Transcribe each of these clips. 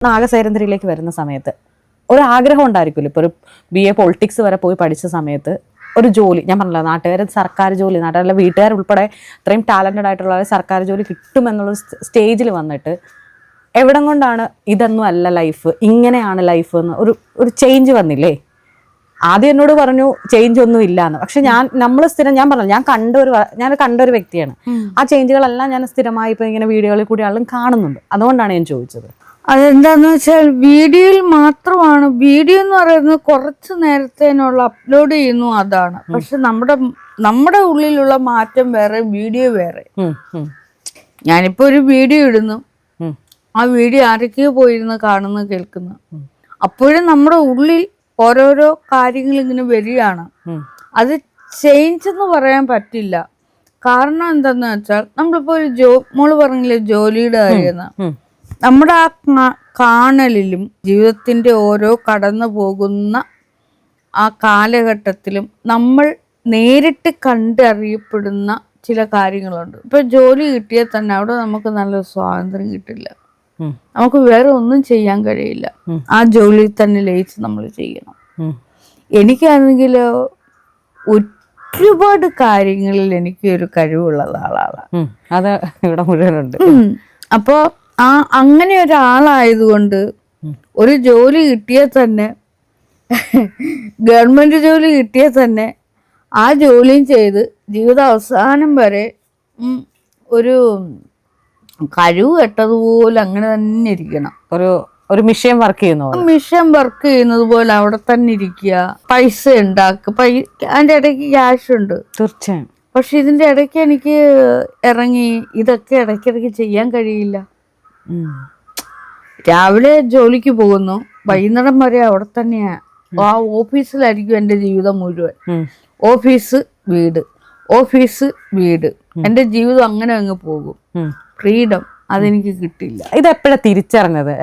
നാഗസേരന്തിരിയിലേക്ക് വരുന്ന സമയത്ത് ഒരു ആഗ്രഹം ഉണ്ടായിരിക്കുമല്ലോ. ഇപ്പോൾ ഒരു BA പൊളിറ്റിക്സ് വരെ പോയി പഠിച്ച സമയത്ത് ഒരു ജോലി, ഞാൻ പറഞ്ഞില്ല, നാട്ടുകാർ സർക്കാർ ജോലി, നാട്ടുകാരുടെ വീട്ടുകാരുൾപ്പെടെ അത്രയും ടാലൻറ്റഡ് ആയിട്ടുള്ള സർക്കാർ ജോലി കിട്ടുമെന്നുള്ള സ്റ്റേജിൽ വന്നിട്ട് എവിടം കൊണ്ടാണ് ഇതൊന്നും അല്ല ലൈഫ്, ഇങ്ങനെയാണ് ലൈഫ് എന്ന് ഒരു ചേഞ്ച് വന്നില്ലേ? ആദ്യം എന്നോട് പറഞ്ഞു ചേഞ്ച് ഒന്നും ഇല്ലാന്ന്. പക്ഷെ നമ്മൾ സ്ഥിരം, ഞാൻ പറഞ്ഞു, ഞാൻ കണ്ടൊരു വ്യക്തിയാണ്. ആ ചേഞ്ചുകളെല്ലാം ഞാൻ സ്ഥിരമായി ഇപ്പൊ ഇങ്ങനെ വീഡിയോകളിൽ കൂടി ആളും കാണുന്നുണ്ട്. അതുകൊണ്ടാണ് ഞാൻ ചോദിച്ചത്. അതെന്താന്ന് വെച്ചാൽ വീഡിയോയിൽ മാത്രമാണ്. വീഡിയോ എന്ന് പറയുന്നത് കുറച്ച് നേരത്തേനുള്ള അപ്ലോഡ് ചെയ്യുന്നു, അതാണ്. പക്ഷെ നമ്മുടെ ഉള്ളിലുള്ള മാറ്റം വേറെ, വീഡിയോ വേറെ. ഞാനിപ്പോ ഒരു വീഡിയോ ഇടുന്നു, ആ വീഡിയോ ആരൊക്കെയോ പോയിരുന്ന് കാണുന്നു, കേൾക്കുന്നു. അപ്പോഴും നമ്മുടെ ഉള്ളിൽ ഓരോരോ കാര്യങ്ങൾ ഇങ്ങനെ വരികയാണ്. അത് ചേഞ്ച് എന്ന് പറയാൻ പറ്റില്ല. കാരണം എന്താന്ന് വെച്ചാൽ നമ്മളിപ്പോ ഒരു മോള് പറഞ്ഞില്ലേ ജോലിയുടെ കാര്യം, നമ്മുടെ ആ കാണലിലും ജീവിതത്തിന്റെ ഓരോ കടന്നു പോകുന്ന ആ കാലഘട്ടത്തിലും നമ്മൾ നേരിട്ട് കണ്ടറിയപ്പെടുന്ന ചില കാര്യങ്ങളുണ്ട്. ഇപ്പൊ ജോലി കിട്ടിയാൽ തന്നെ അവിടെ നമുക്ക് നല്ല സ്വാതന്ത്ര്യം കിട്ടില്ല, നമുക്ക് വേറെ ഒന്നും ചെയ്യാൻ കഴിയില്ല. ആ ജോലിയിൽ തന്നെ ലയിച്ച് നമ്മൾ ചെയ്യണം. എനിക്കാണെങ്കിൽ ഒരുപാട് കാര്യങ്ങളിൽ എനിക്ക് ഒരു കഴിവുള്ള ആളാണ്. അത് ഇവിടെ മുഴുവനുണ്ട്. അപ്പോ അങ്ങനെ ഒരാളായതുകൊണ്ട് ഒരു ജോലി കിട്ടിയാൽ തന്നെ, ഗവൺമെന്റ് ജോലി കിട്ടിയാൽ തന്നെ ആ ജോലിയും ചെയ്ത് ജീവിത അവസാനം വരെ ഒരു കഴിവ് കെട്ടതുപോലെ അങ്ങനെ തന്നെ ഇരിക്കണം. ഒരു മിഷൻ വർക്ക് ചെയ്യുന്നത് പോലെ അവിടെ തന്നെ ഇരിക്കുക, പൈസ ഉണ്ടാക്കുക. അതിന്റെ ഇടയ്ക്ക് ക്യാഷ് ഉണ്ട് തീർച്ചയായും. പക്ഷെ ഇതിന്റെ ഇടയ്ക്ക് എനിക്ക് ഇറങ്ങി ഇതൊക്കെ ഇടയ്ക്കിടയ്ക്ക് ചെയ്യാൻ കഴിയില്ല. രാവിലെ ജോലിക്ക് പോകുന്നു, വൈകുന്നേരം വരെ അവിടെ തന്നെയാ, ആ ഓഫീസിലായിരിക്കും എൻ്റെ ജീവിതം മുഴുവൻ. ഓഫീസ് വീട്, ഓഫീസ് വീട്, എൻ്റെ ജീവിതം അങ്ങനെ അങ്ങ് പോകും. ഫ്രീഡം അതെനിക്ക് കിട്ടില്ല. ഇതെപ്പോഴാണ് തിരിച്ചറിഞ്ഞത്?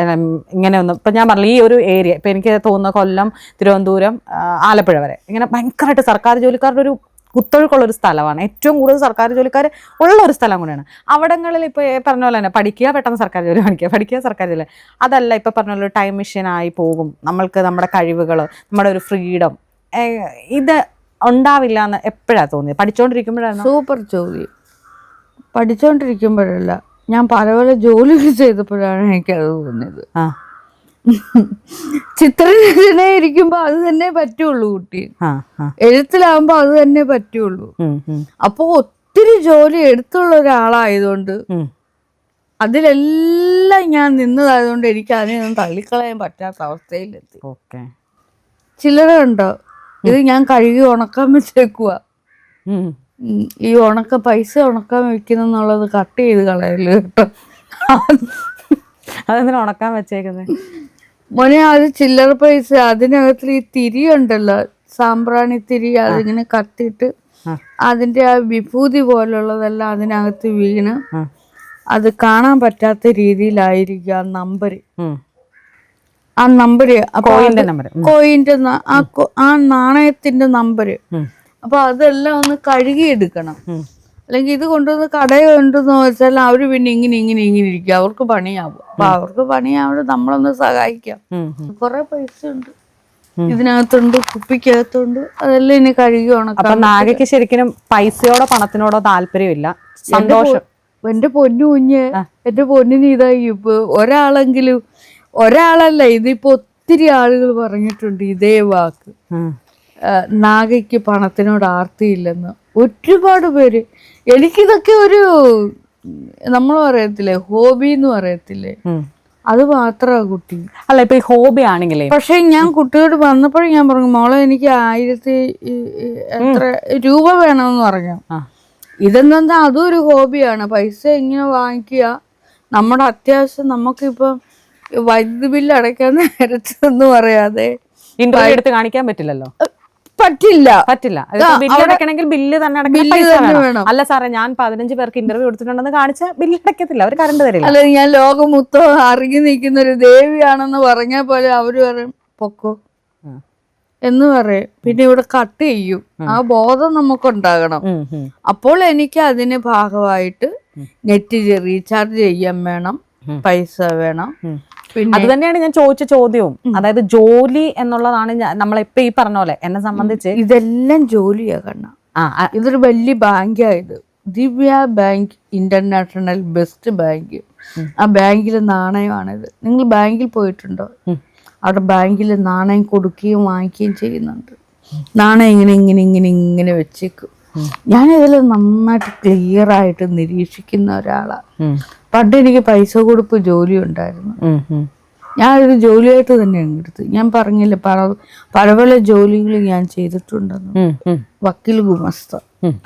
ഇങ്ങനെ ഒന്നും ഇപ്പൊ ഞാൻ പറഞ്ഞു, ഈ ഒരു ഏരിയ ഇപ്പൊ എനിക്ക് തോന്നുന്ന കൊല്ലം, തിരുവനന്തപുരം, ആലപ്പുഴ വരെ ഇങ്ങനെ ഭയങ്കരമായിട്ട് സർക്കാർ ജോലിക്കാരുടെ ഒരു കുത്തൊഴുക്കുള്ള ഒരു സ്ഥലമാണ്. ഏറ്റവും കൂടുതൽ സർക്കാർ ജോലിക്കാർ ഉള്ള ഒരു സ്ഥലം കൂടെയാണ്. അവിടങ്ങളിൽ ഇപ്പോൾ പറഞ്ഞ പോലെ തന്നെ പഠിക്കുക, പെട്ടെന്ന് സർക്കാർ ജോലി പഠിക്കുക സർക്കാർ ജോലി. അതല്ല, ഇപ്പം പറഞ്ഞ പോലെ ടൈം മെഷീനായി പോകും. നമ്മൾക്ക് നമ്മുടെ കഴിവുകൾ, നമ്മുടെ ഒരു ഫ്രീഡം, ഇത് ഉണ്ടാവില്ല എന്ന് എപ്പോഴാണ് തോന്നിയത്? പഠിച്ചുകൊണ്ടിരിക്കുമ്പോഴാണ്? സൂപ്പർ ചോദ്യം. പഠിച്ചുകൊണ്ടിരിക്കുമ്പോഴല്ല, ഞാൻ പല പല ജോലികൾ ചെയ്തപ്പോഴാണ് എനിക്കത് തോന്നിയത്. ചിത്രരചന ഇരിക്കുമ്പോ അത് തന്നെ പറ്റുള്ളൂ കുട്ടി, എഴുത്തിലാവുമ്പോ അത് തന്നെ പറ്റുള്ളൂ. അപ്പൊ ഒത്തിരി ജോലി എടുത്തുള്ള ഒരാളായതുകൊണ്ട് അതിലെല്ലാം ഞാൻ നിന്നതായതുകൊണ്ട് എനിക്ക് അതിനൊന്നും തള്ളിക്കളയാൻ പറ്റാത്ത അവസ്ഥയിലെത്തി. ചിലര ഉണ്ടോ, ഇത് ഞാൻ കഴുകി ഉണക്കാൻ വെച്ചേക്കുക, ഈ പൈസ ഉണക്കാൻ വെക്കുന്നുള്ളത് കട്ട് ചെയ്ത് കളയല് കേട്ടോ. അതെന്തിനാ ഉണക്കാൻ വെച്ചേക്കുന്നത് മോനെ? അത് ചില്ലറ പൈസ. അതിനകത്ത് ഈ തിരി ഉണ്ടല്ലോ, സാമ്പ്രാണി തിരി, അതിങ്ങനെ കത്തിയിട്ട് അതിന്റെ ആ വിഭൂതി പോലുള്ളതെല്ലാം അതിനകത്ത് വീണ് അത് കാണാൻ പറ്റാത്ത രീതിയിലായിരിക്കും ആ നമ്പര്. കോയിന്റെ ആ നാണയത്തിന്റെ നമ്പര്. അപ്പൊ അതെല്ലാം ഒന്ന് കഴുകിയെടുക്കണം. അല്ലെങ്കിൽ ഇത് കൊണ്ടുവന്ന് കടയുണ്ടെന്ന് വെച്ചാൽ അവര് പിന്നെ ഇങ്ങനെ ഇരിക്കും, അവർക്ക് പണിയാവും. അപ്പൊ അവർക്ക് പണിയാവുന്നത് നമ്മളൊന്ന് സഹായിക്കാം. കുറെ പൈസ ഉണ്ട് ഇതിനകത്തുണ്ട്, കുപ്പിക്കകത്തുണ്ട്, അതെല്ലാം ഇനി കഴുകി ഉണക്കാം. നാഗയ്ക്ക് ശരിക്കും പൈസയോടോ പണത്തിനോടോ താല്പര്യമില്ല, സന്തോഷം. എന്റെ പൊന്നു കുഞ്ഞ്, എന്റെ പൊന്നിന് ഇതായി. ഇപ്പൊ ഒരാളല്ല, ഇതിപ്പോ ഒത്തിരി ആളുകൾ പറഞ്ഞിട്ടുണ്ട് ഇതേ വാക്ക്. നാഗയ്ക്ക് പണത്തിനോട് ആർത്തിയില്ലെന്ന് ഒരുപാട് പേര്. എനിക്കിതൊക്കെ ഒരു നമ്മൾ പറയത്തില്ലേ, ഹോബി എന്ന് പറയത്തില്ലേ, അത് മാത്രമാ കുട്ടി. അല്ല, ഇപ്പൊ ഈ ഹോബി ആണെങ്കിലേ. പക്ഷെ ഞാൻ കുട്ടിയോട് വന്നപ്പോഴും ഞാൻ പറഞ്ഞു, മോളെ എനിക്ക് 1000 എത്ര രൂപ വേണമെന്ന് പറഞ്ഞു. ഇതെന്താ, അതും ഒരു ഹോബിയാണ്. പൈസ ഇങ്ങനെ വാങ്ങിക്കുക, നമ്മുടെ അത്യാവശ്യം നമുക്കിപ്പം വൈദ്യുതി ബില്ല് അടയ്ക്കാൻ നേരത്തെന്ന് പറയാതെ ഇന്റർവ്യൂ എടുത്ത് കാണിക്കാൻ പറ്റില്ലല്ലോ. പറ്റില്ല. ബില്ല് അടയ്ക്കണമെങ്കിൽ ബില്ല് തന്നെ അടയ്ക്കണം. അല്ല സാറേ, ഞാൻ 15 പേർക്ക് ഇന്റർവ്യൂ എടുത്തിട്ടുണ്ടെന്ന് കാണിച്ചാൽ ബില്ല് അടയ്ക്കത്തില്ല, അവർ കറണ്ട് തരില്ല. അല്ല, ഞാൻ ലോകം മൊത്തം അറിഞ്ഞു നിൽക്കുന്ന ഒരു ദേവിയാണെന്ന് പറഞ്ഞാൽ പോലെ അവര് പറയും പൊക്കോ എന്ന് പറയും. പിന്നെ ഇവിടെ കട്ട് ചെയ്യും. ആ ബോധം നമുക്കുണ്ടാകണം. അപ്പോൾ എനിക്ക് അതിന് ഭാഗമായിട്ട് നെറ്റ് റീചാർജ് ചെയ്യാൻ വേണം, പൈസ വേണം. അത് തന്നെയാണ് ഞാൻ ചോദിച്ച ചോദ്യവും. അതായത് ജോലി എന്നുള്ളതാണ് നമ്മളിപ്പോ ഈ പറഞ്ഞ പോലെ എന്നെ സംബന്ധിച്ച് ഇതെല്ലാം ജോലിയാ കണ്ണ. ഇതൊരു വലിയ ബാങ്കായത്, ദിവ്യ ബാങ്ക് ഇന്റർനാഷണൽ ബെസ്റ്റ് ബാങ്ക്. ആ ബാങ്കിലെ നാണയമാണിത്. നിങ്ങൾ ബാങ്കിൽ പോയിട്ടുണ്ടോ? അവിടെ ബാങ്കിൽ നാണയം കൊടുക്കുകയും വാങ്ങിക്കുകയും ചെയ്യുന്നുണ്ട്. നാണയം ഇങ്ങനെ ഇങ്ങനെ ഇങ്ങനെ ഇങ്ങനെ വെച്ചേക്കും. ഞാനിതിൽ നന്നായിട്ട് ക്ലിയർ ആയിട്ട് നിരീക്ഷിക്കുന്ന ഒരാളാണ്. പണ്ട് എനിക്ക് പൈസ കൊടുപ്പ് ജോലി ഉണ്ടായിരുന്നു. ഞാനൊരു ജോലിയായിട്ട് തന്നെയാണ് എടുത്ത്. ഞാൻ പറഞ്ഞില്ലേ പല പല ജോലികൾ ഞാൻ ചെയ്തിട്ടുണ്ടെന്ന്. വക്കീൽ ഗുമസ്ത,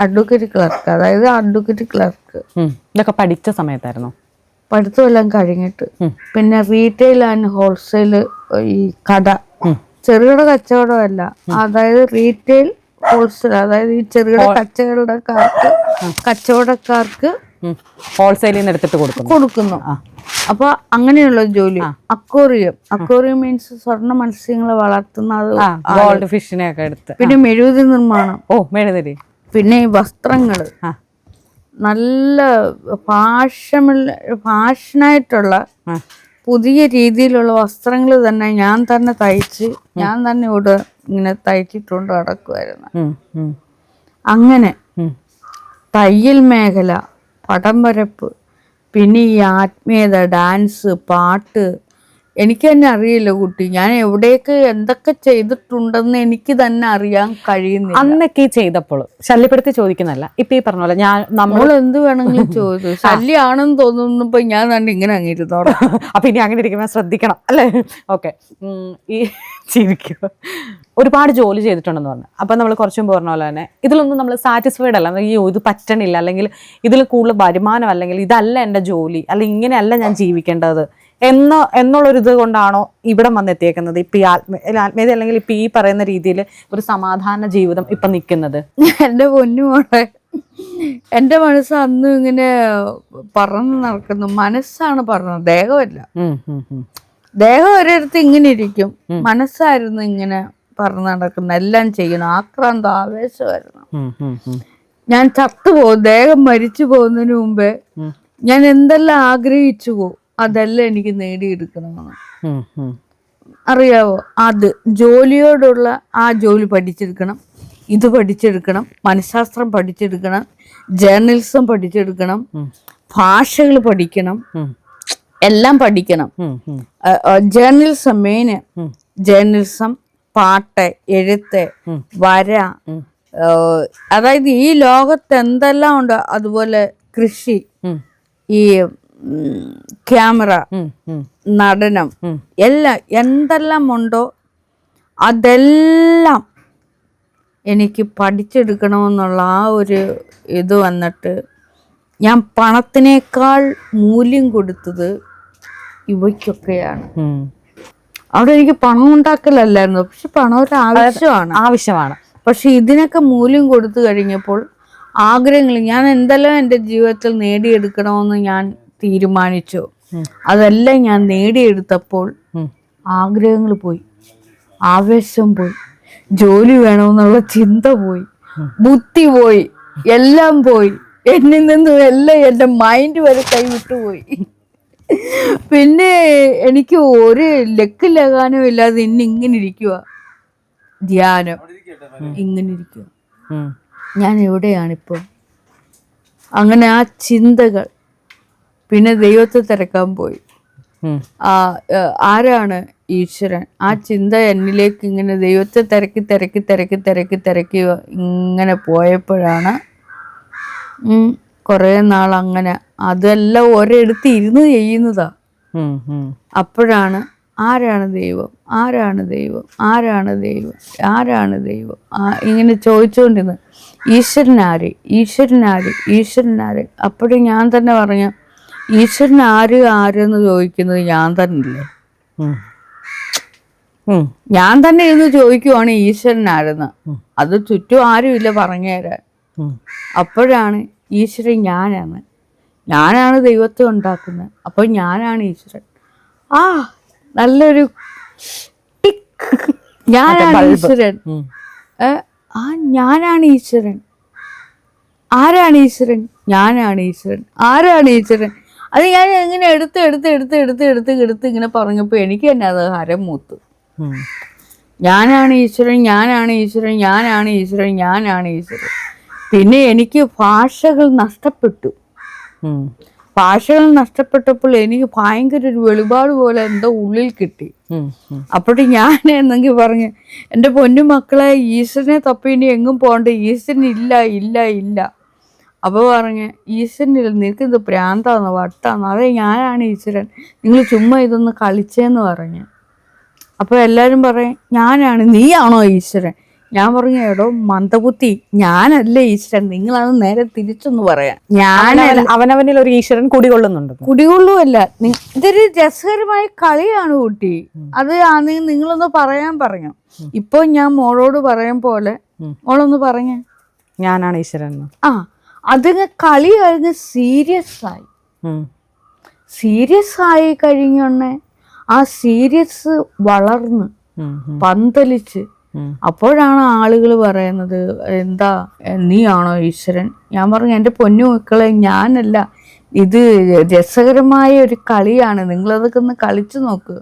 അഡ്വക്കേറ്റ് ക്ലർക്ക്, അതായത് അഡ്വക്കേറ്റ് ക്ലർക്ക്. ഇതൊക്കെ പഠിച്ച സമയത്തായിരുന്നു? പഠിത്തമെല്ലാം കഴിഞ്ഞിട്ട്. പിന്നെ റീറ്റെയിൽ ആൻഡ് ഹോൾസെയിൽ, ഈ കട, ചെറുകിട കച്ചവടമല്ല, അതായത് റീറ്റെയിൽ ഹോൾസെയിൽ, അതായത് ഈ ചെറുകിട കച്ചവടക്കാർക്ക് ഹോൾസെയിൽ എടുത്തിട്ട് കൊടുക്കുന്നു. അപ്പൊ അങ്ങനെയുള്ള ജോലി. അക്വേറിയം മീൻസ് സ്വർണ്ണ മത്സ്യങ്ങളെ വളർത്തുന്നത്, ഗോൾഡ് ഫിഷിനെ ഒക്കെ എടുത്ത്. പിന്നെ മെഴുകുതിരി നിർമ്മാണം. മെഴുകുതിരി. പിന്നെ ഈ വസ്ത്രങ്ങള്, നല്ല ഫാഷനായിട്ടുള്ള പുതിയ രീതിയിലുള്ള വസ്ത്രങ്ങൾ തന്നെ ഞാൻ തന്നെ തയ്ച്ച് ഞാൻ തന്നെ ഇവിടെ ഇങ്ങനെ തയ്ച്ചിട്ടുണ്ട് നടക്കുമായിരുന്നു. അങ്ങനെ തയ്യൽ മേഖല, പടം വരപ്പ്, പിന്നെ ഈ ആത്മീയത, ഡാൻസ്, പാട്ട്, എനിക്ക് തന്നെ അറിയില്ല കുട്ടി, ഞാൻ എവിടെയൊക്കെ എന്തൊക്കെ ചെയ്തിട്ടുണ്ടെന്ന് എനിക്ക് തന്നെ അറിയാൻ കഴിയുന്നില്ല. അന്നൊക്കെ ചെയ്തപ്പോൾ ശല്യപ്പെടുത്തി ചോദിക്കുന്നല്ല, ഇപ്പൊ ഈ പറഞ്ഞ പോലെ നമ്മൾ എന്ത് വേണമെങ്കിലും ചോദിച്ചു. ശല്യാണെന്ന് തോന്നുന്നപ്പോ ഞാൻ തന്നെ ഇങ്ങനെ അങ്ങിരുന്നോളാം. അപ്പൊ ഇനി അങ്ങനെ ഇരിക്കുമ്പോൾ ശ്രദ്ധിക്കണം അല്ലേ? ഓക്കെ. ഈ ജീവിക്കുക ഒരുപാട് ജോലി ചെയ്തിട്ടുണ്ടെന്ന് പറഞ്ഞു. അപ്പൊ നമ്മൾ കുറച്ചും പറഞ്ഞ പോലെ തന്നെ ഇതിലൊന്നും നമ്മൾ സാറ്റിസ്ഫൈഡ് അല്ല. ഇത് പറ്റണില്ല, അല്ലെങ്കിൽ ഇതിൽ കൂടുതൽ വരുമാനം, അല്ലെങ്കിൽ ഇതല്ല എൻ്റെ ജോലി, അല്ലെങ്കിൽ ഇങ്ങനെയല്ല ഞാൻ ജീവിക്കേണ്ടത് എന്നുള്ളൊരിത് കൊണ്ടാണോ ഇവിടെ വന്നെത്തിയേക്കുന്നത്? ഇപ്പൊ ഈ ആത്മീയത അല്ലെങ്കിൽ ഇപ്പൊ ഈ പറയുന്ന രീതിയിൽ ഒരു സമാധാന ജീവിതം ഇപ്പൊ നിൽക്കുന്നത്? എൻ്റെ പൊന്നുമോളെ, എൻ്റെ മനസ്സ് അന്നും ഇങ്ങനെ പറന്ന് നടക്കുന്നു. മനസ്സാണ് പറഞ്ഞത്, ദേഹമല്ല. ദേഹം ഒരിടത്ത് ഇങ്ങനെ ഇരിക്കും, മനസ്സായിരുന്നു ഇങ്ങനെ പറന്ന് നടക്കുന്ന, എല്ലാം ചെയ്യണം, ആക്രാന്ത ആവേശമായിരുന്നു. ഞാൻ ചത്തുപോകും, ദേഹം മരിച്ചു പോകുന്നതിന് മുമ്പേ ഞാൻ എന്തെല്ലാം ആഗ്രഹിച്ചു പോകും, അതെല്ലാം എനിക്ക് നേടിയെടുക്കണമെന്ന്. അറിയാവോ? അത് ജോലിയോടുള്ള ആ ജോലി പഠിച്ചെടുക്കണം, ഇത് പഠിച്ചെടുക്കണം, മനഃശാസ്ത്രം പഠിച്ചെടുക്കണം, ജേർണലിസം പഠിച്ചെടുക്കണം, ഭാഷകൾ പഠിക്കണം, എല്ലാം പഠിക്കണം. ജേർണലിസം മെയിന്, ജേർണലിസം, പാട്ട്, എഴുത്ത്, വര, അതായത് ഈ ലോകത്ത് എന്തെല്ലാം ഉണ്ട്, അതുപോലെ കൃഷി, ഈ ക്യാമറ, നടനം, എല്ലാം എന്തെല്ലാം ഉണ്ടോ അതെല്ലാം എനിക്ക് പഠിച്ചെടുക്കണമെന്നുള്ള ആ ഒരു ഇത് വന്നിട്ട് ഞാൻ പണത്തിനേക്കാൾ മൂല്യം കൊടുത്തത് ഇവയ്ക്കൊക്കെയാണ്. അവിടെ എനിക്ക് പണം ഉണ്ടാക്കലല്ലായിരുന്നു, പക്ഷെ പണം ഒരു ആവശ്യമാണ്. പക്ഷെ ഇതിനൊക്കെ മൂല്യം കൊടുത്തു കഴിഞ്ഞപ്പോൾ ആഗ്രഹങ്ങൾ ഞാൻ എന്തെല്ലാം എൻ്റെ ജീവിതത്തിൽ നേടിയെടുക്കണമെന്ന് ഞാൻ തീരുമാനിച്ചു, അതെല്ലാം ഞാൻ നേടിയെടുത്തപ്പോൾ ആഗ്രഹങ്ങൾ പോയി, ആവേശം പോയി, ജോലി വേണമെന്നുള്ള ചിന്ത പോയി, ബുദ്ധി പോയി, എല്ലാം പോയി. എന്നിൽ നിന്നും എല്ലാം എൻ്റെ മൈൻഡ് വരെ കൈവിട്ടുപോയി. പിന്നെ എനിക്ക് ഒരു ലക്കും ഇല്ലാതെ ഇങ്ങനെ ഇരിക്കുക, ധ്യാനം ഇങ്ങനെ ഇരിക്കുക. ഞാൻ എവിടെയാണിപ്പോൾ? അങ്ങനെ ആ ചിന്തകൾ. പിന്നെ ദൈവത്തെ തിരക്കാൻ പോയി. ആരാണ് ഈശ്വരൻ? ആ ചിന്ത എന്നിലേക്ക് ഇങ്ങനെ ദൈവത്തെ തിരക്കി തിരക്കി തിരക്കി തിരക്കി തിരക്കി ഇങ്ങനെ പോയപ്പോഴാണ് കുറേ നാൾ അങ്ങനെ അതെല്ലാം ഒരിടത്ത് ഇരുന്ന് ചെയ്യുന്നതാ. അപ്പോഴാണ് ആരാണ് ദൈവം, ആരാണ് ദൈവം, ആരാണ് ദൈവം, ആരാണ് ദൈവം ഇങ്ങനെ ചോദിച്ചുകൊണ്ടിരുന്നത്. ഈശ്വരനാര്, ഈശ്വരനാര്, ഈശ്വരനാര്. അപ്പോഴും ഞാൻ തന്നെ പറഞ്ഞു, ഈശ്വരൻ ആരെന്ന് ചോദിക്കുന്നത് ഞാൻ തന്നെയല്ലേ. ഞാൻ തന്നെ ഇരുന്ന് ചോദിക്കുവാണ് ഈശ്വരൻ ആരെന്ന്. അത് ചുറ്റും ആരുമില്ല പറഞ്ഞു തരാൻ. അപ്പോഴാണ് ഈശ്വരൻ ഞാനാണ് ദൈവത്തെ ഉണ്ടാക്കുന്നത്, അപ്പോൾ ഞാനാണ് ഈശ്വരൻ. നല്ലൊരു ഞാനാണ് ഈശ്വരൻ. ഞാനാണ് ഈശ്വരൻ. ആരാണ് ഈശ്വരൻ? ഞാനാണ് ഈശ്വരൻ. ആരാണ് ഈശ്വരൻ? അത് ഞാൻ ഇങ്ങനെ എടുത്ത് ഇങ്ങനെ പറഞ്ഞപ്പോൾ എനിക്ക് തന്നെ അത് ഹരം മൂത്തു. ഞാനാണ് ഈശ്വരൻ, ഞാനാണ് ഈശ്വരൻ, ഞാനാണ് ഈശ്വരൻ, ഞാനാണ് ഈശ്വരൻ. പിന്നെ എനിക്ക് ഭാഷകൾ നഷ്ടപ്പെട്ടു. ഭാഷകൾ നഷ്ടപ്പെട്ടപ്പോൾ എനിക്ക് ഭയങ്കര ഒരു വെളിപാട് പോലെ എന്തോ ഉള്ളിൽ കിട്ടി. അപ്പോഴും ഞാൻ എന്നെങ്കിൽ പറഞ്ഞ്, എൻ്റെ പൊന്നു മക്കളെ, ഈശ്വരനെ തപ്പി ഇനി എങ്ങും പോകണ്ട, ഈശ്വരൻ ഇല്ല ഇല്ല ഇല്ല. അപ്പോൾ പറഞ്ഞ്, ഈശ്വരനില്ല, നിനക്കിത് ഭ്രാന്താന്ന് വട്ടാന്ന്. അതെ, ഞാനാണ് ഈശ്വരൻ, നിങ്ങൾ ചുമ്മാ ഇതൊന്ന് കളിച്ചേന്ന് പറഞ്ഞ്. അപ്പോൾ എല്ലാവരും പറയും, ഞാനാണ്, നീയാണോ ഈശ്വരൻ? ഞാൻ പറഞ്ഞു, എടോ മന്ദബുദ്ധി, ഞാനല്ല ഈശ്വരൻ, നിങ്ങളത് നേരെ തിരിച്ചൊന്ന് പറയാം. അവനവനിൽ ഒരു ഈശ്വരൻ കുടികൊള്ളുന്നുണ്ട്. കുടികൊള്ളുമല്ല, ഇതൊരു രസകരമായ കളിയാണ് കുട്ടി. അത് നിങ്ങളൊന്ന് പറയാൻ പറഞ്ഞു. ഇപ്പൊ ഞാൻ മോളോട് പറയും പോലെ മോളൊന്ന് പറഞ്ഞ, ഞാനാണ് ഈശ്വരൻ. അതിന് കളി കഴിഞ്ഞ് സീരിയസ് ആയി കഴിഞ്ഞൊന്നെ ആ സീരിയസ് വളർന്ന് പന്തലിച്ച് അപ്പോഴാണ് ആളുകൾ പറയുന്നത്, എന്താ നീയാണോ ഈശ്വരൻ? ഞാൻ പറഞ്ഞു, എൻ്റെ പൊന്നു മക്കളെ, ഞാനല്ല, ഇത് രസകരമായ ഒരു കളിയാണ്, നിങ്ങളതൊക്കെ ഒന്ന് കളിച്ചു നോക്ക്.